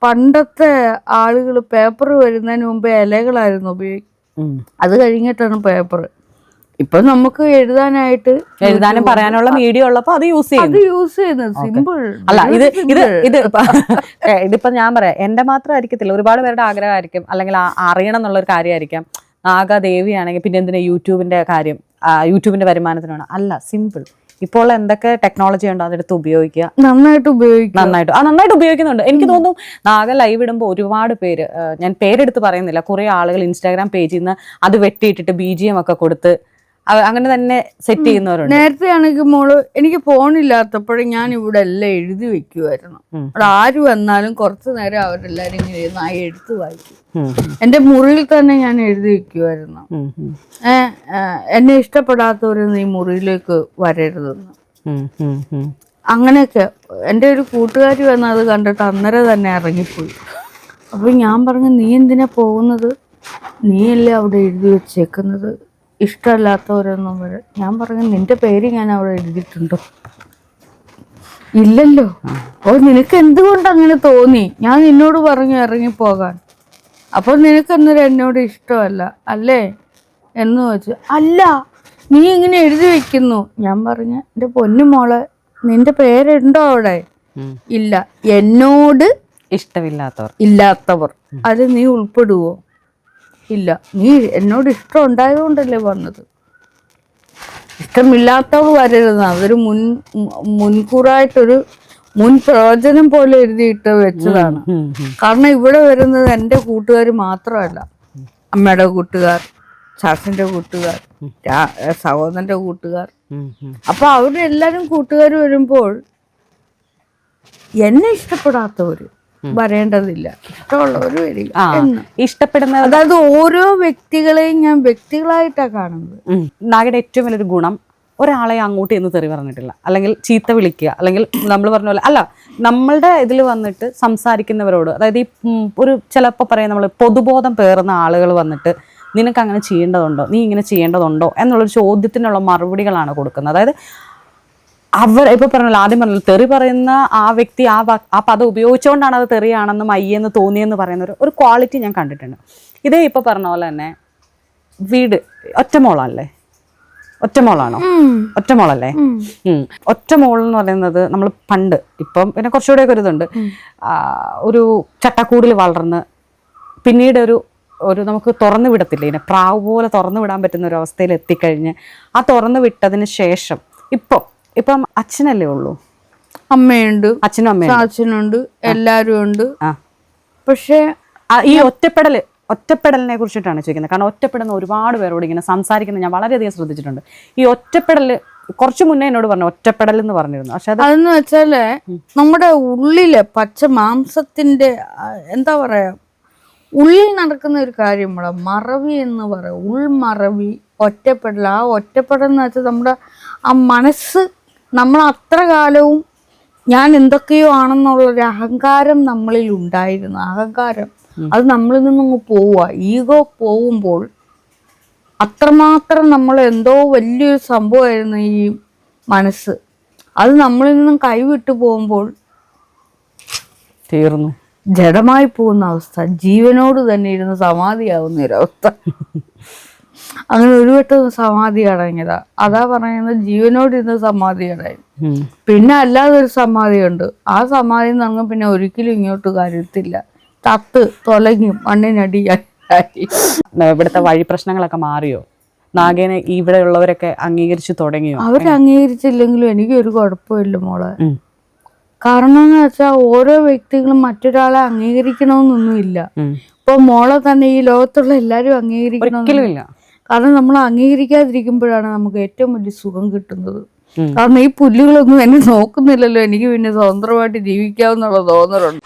പണ്ടത്തെ ആളുകൾ പേപ്പർ വരുന്നതിന് മുമ്പ് ഇലകളായിരുന്നു ഉപയോഗിക്കും. അത് കഴിഞ്ഞിട്ടാണ് പേപ്പർ. ഇപ്പൊ നമുക്ക് എഴുതാനും പറയാനുള്ള മീഡിയ ഉള്ളപ്പോ അത് യൂസ് ചെയ്യുന്നത് സിമ്പിൾ. അല്ല ഇതിപ്പോ ഞാൻ പറയാം, എന്റെ മാത്രം ആയിരിക്കത്തില്ല, ഒരുപാട് പേരുടെ ആഗ്രഹമായിരിക്കും, അല്ലെങ്കിൽ അറിയണം എന്നുള്ള ഒരു കാര്യമായിരിക്കാം. നാഗദേവി ആണെങ്കിൽ പിന്നെ എന്തിനാ യൂട്യൂബിന്റെ കാര്യം, യൂട്യൂബിന്റെ വരുമാനത്തിനാണ്. അല്ല, സിമ്പിൾ. ഇപ്പോൾ എന്തൊക്കെ ടെക്നോളജി ഉണ്ടോ അതെടുത്ത് ഉപയോഗിക്കുക, നന്നായിട്ട് ഉപയോഗിക്കുന്നുണ്ട്. എനിക്ക് തോന്നുന്നു നാഗ ലൈവ് ഇടുമ്പോൾ ഒരുപാട് പേര്, ഞാൻ പേരെടുത്ത് പറയുന്നില്ല, കുറെ ആളുകൾ ഇൻസ്റ്റാഗ്രാം പേജിൽ നിന്ന് അത് വെട്ടിയിട്ടിട്ട് BGM ഒക്കെ കൊടുത്ത് അങ്ങനെ തന്നെ സെറ്റ് ചെയ്യുന്നവരുണ്ട്. നേരത്തെ ആണെങ്കിൽ മോള് എനിക്ക് ഫോണില്ലാത്തപ്പോഴും ഞാൻ ഇവിടെ എല്ലാം എഴുതി വെക്കുമായിരുന്നു. അവിടെ ആര് വന്നാലും കുറച്ചു നേരം അവരെല്ലാരും ഇങ്ങനെ ഇരുന്ന് എഴുത്ത് വായിക്കും. എന്റെ മുറിയിൽ തന്നെ ഞാൻ എഴുതി വെക്കുമായിരുന്നു, എന്നെ ഇഷ്ടപ്പെടാത്തവരൊന്നും ഈ മുറിയിലേക്ക് വരരുതെന്ന്. അങ്ങനെയൊക്കെ. എൻ്റെ ഒരു കൂട്ടുകാരി വന്ന് അത് കണ്ടിട്ട് അന്നേരം തന്നെ ഇറങ്ങിപ്പോയി. അപ്പൊ ഞാൻ പറഞ്ഞു, നീ എന്തിനാ പോകുന്നത്, നീയല്ലേ അവിടെ എഴുതി വെച്ചേക്കുന്നത്, ഇഷ്ടമല്ലാത്തവരൊന്നും വരെ. ഞാൻ പറഞ്ഞു, നിന്റെ പേര് ഞാൻ അവിടെ എഴുതിയിട്ടുണ്ടോ? ഇല്ലല്ലോ. ഓ, നിനക്ക് എന്തുകൊണ്ട് അങ്ങനെ തോന്നി? ഞാൻ നിന്നോട് പറഞ്ഞു ഇറങ്ങിപ്പോകാൻ. അപ്പൊ നിനക്ക് അന്നേരം എന്നോട് ഇഷ്ടമല്ല അല്ലേ എന്ന് വെച്ചു. അല്ല, നീ ഇങ്ങനെ എഴുതി വെക്കുന്നു. ഞാൻ പറഞ്ഞു, എൻ്റെ പൊന്നു മോളെ, നിന്റെ പേരുണ്ടോ അവിടെ? ഇല്ല. എന്നോട് ഇല്ലാത്തവർ അത് നീ ഉൾപ്പെടുവോ? ഇല്ല. നീ എന്നോട് ഇഷ്ടം ഉണ്ടായതുകൊണ്ടല്ലേ വന്നത്. ഇഷ്ടമില്ലാത്തവർ വരരുത്. അതൊരു മുൻകൂറായിട്ടൊരു മുൻ പ്രവചനം പോലെ എഴുതിയിട്ട് വെച്ചതാണ്. കാരണം ഇവിടെ വരുന്നത് എൻ്റെ കൂട്ടുകാർ മാത്രമല്ല, അമ്മയുടെ കൂട്ടുകാർ, ചാച്ചൻ്റെ കൂട്ടുകാർ, സഹോദരന്റെ കൂട്ടുകാർ. അപ്പൊ അവരുടെ എല്ലാരും കൂട്ടുകാർ വരുമ്പോൾ എന്നെ ഇഷ്ടപ്പെടാത്തവര് വരേണ്ടതില്ല, ഇഷ്ടമുള്ളവര് വരിക. ഇഷ്ടപ്പെടുന്ന, അതായത് ഓരോ വ്യക്തികളെയും ഞാൻ വ്യക്തികളായിട്ടാണ് കാണുന്നത്. നാഗയുടെ ഏറ്റവും വലിയൊരു ഗുണം, ഒരാളെ അങ്ങോട്ട് എന്ന് തെറി പറഞ്ഞിട്ടില്ല, അല്ലെങ്കിൽ ചീത്ത വിളിക്കുക, അല്ലെങ്കിൽ നമ്മൾ പറഞ്ഞ പോലെ അല്ല, നമ്മളുടെ ഇതിൽ വന്നിട്ട് സംസാരിക്കുന്നവരോട്, അതായത് ഈ ഒരു ചിലപ്പോൾ പറയാം, നമ്മൾ പൊതുബോധം പേറുന്ന ആളുകൾ വന്നിട്ട് നിനക്ക് അങ്ങനെ ചെയ്യേണ്ടതുണ്ടോ, നീ ഇങ്ങനെ ചെയ്യേണ്ടതുണ്ടോ എന്നുള്ളൊരു ചോദ്യത്തിനുള്ള മറുപടികളാണ് കൊടുക്കുന്നത്. അതായത് അവർ ഇപ്പോൾ പറഞ്ഞല്ലോ, ആദ്യം പറഞ്ഞല്ലോ, തെറി പറയുന്ന ആ വ്യക്തി ആ പദം ഉപയോഗിച്ചുകൊണ്ടാണ് അത് തെറിയാണെന്നും അയ്യെന്ന് തോന്നിയെന്ന് പറയുന്ന ഒരു ക്വാളിറ്റി ഞാൻ കണ്ടിട്ടുണ്ട്. ഇതേ ഇപ്പോൾ പറഞ്ഞ പോലെ തന്നെ വീട് ഒറ്റമോളല്ലേ, ഒറ്റമോളാണോ? ഒറ്റമോളല്ലേ? ഒറ്റമോൾ എന്ന് പറയുന്നത് നമ്മൾ പണ്ട്, ഇപ്പം പിന്നെ കുറച്ചുകൂടെയൊക്കെ ഒരു ഇതുണ്ട്, ഒരു ചട്ടക്കൂടിൽ വളർന്ന് പിന്നീട് ഒരു നമുക്ക് തുറന്നു വിടത്തില്ല, ഇതിനെ പ്രാവ് പോലെ തുറന്നു വിടാൻ പറ്റുന്ന ഒരു അവസ്ഥയിൽ എത്തിക്കഴിഞ്ഞ് ആ തുറന്നു വിട്ടതിന് ശേഷം ഇപ്പം അച്ഛനല്ലേ ഉള്ളൂ, അമ്മയുണ്ട്, അച്ഛനുണ്ട്, എല്ലാരും ഉണ്ട്. പക്ഷെ ഈ ഒറ്റപ്പെടലിനെ കുറിച്ചിട്ടാണ് ചോദിക്കുന്നത്. കാരണം ഒറ്റപ്പെടുന്ന ഒരുപാട് പേരോട് ഇങ്ങനെ സംസാരിക്കുന്നത് ഞാൻ വളരെയധികം ശ്രദ്ധിച്ചിട്ടുണ്ട്. ഈ ഒറ്റപ്പെടൽ കുറച്ചു മുന്നേ എന്നോട് പറഞ്ഞു, ഒറ്റപ്പെടൽ എന്ന് പറഞ്ഞിരുന്നു. പക്ഷെ അതെന്ന് വെച്ചാല് നമ്മുടെ ഉള്ളിലെ പച്ച മാംസത്തിന്റെ എന്താ പറയാ, ഉള്ളിൽ നടക്കുന്ന ഒരു കാര്യം, മറവി എന്ന് പറയാം, ഉൾമറവി, ഒറ്റപ്പെടൽ. ആ ഒറ്റപ്പെടൽ എന്ന് വെച്ചാൽ നമ്മുടെ ആ മനസ്സ്, നമ്മൾ അത്ര കാലവും ഞാൻ എന്തൊക്കെയോ ആണെന്നുള്ളൊരു അഹങ്കാരം നമ്മളിൽ ഉണ്ടായിരുന്നു. അഹങ്കാരം അത് നമ്മളിൽ നിന്നങ്ങ് പോവുക. ഈഗോ പോവുമ്പോൾ അത്രമാത്രം നമ്മൾ എന്തോ വലിയൊരു സംഭവമായിരുന്നു ഈ മനസ്സ്. അത് നമ്മളിൽ നിന്നും കൈവിട്ടു പോകുമ്പോൾ തീർന്നു, ജഡമായി പോകുന്ന അവസ്ഥ, ജീവനോട് തന്നെ ഇരുന്ന് സമാധിയാവുന്ന ഒരവസ്ഥ. അങ്ങനെ ഒരു വട്ടം സമാധി അടങ്ങിയതാ. അതാ പറയുന്നത്, ജീവനോട് ഇരുന്ന് സമാധി അടയും. പിന്നെ അല്ലാതെ ഒരു സമാധിയുണ്ട്. ആ സമാധി എന്ന് പിന്നെ ഒരിക്കലും ഇങ്ങോട്ട് കരുത്തില്ല, തത്ത് തൊലങ്ങി മണ്ണിനടിയായി. ഇവിടുത്തെ വഴി പ്രശ്നങ്ങളൊക്കെ മാറിയോ? നാഗേനെ ഇവിടെ ഉള്ളവരൊക്കെ അംഗീകരിച്ചു തുടങ്ങിയോ? അവരംഗീകരിച്ചില്ലെങ്കിലും എനിക്കൊരു കുഴപ്പമില്ല മോളെ. കാരണം എന്ന് വെച്ചാൽ ഓരോ വ്യക്തികളും മറ്റൊരാളെ അംഗീകരിക്കണമെന്നൊന്നുമില്ല. ഇപ്പൊ മോളെ തന്നെ ഈ ലോകത്തുള്ള എല്ലാരും അംഗീകരിക്കണമെന്നില്ല. കാരണം നമ്മൾ അംഗീകരിക്കാതിരിക്കുമ്പോഴാണ് നമുക്ക് ഏറ്റവും വലിയ സുഖം കിട്ടുന്നത്. കാരണം ഈ പുല്ലുകളൊന്നും എന്നെ നോക്കുന്നില്ലല്ലോ, എനിക്ക് പിന്നെ സ്വതന്ത്രമായിട്ട് ജീവിക്കാവുന്നുള്ള തോന്നലുണ്ട്.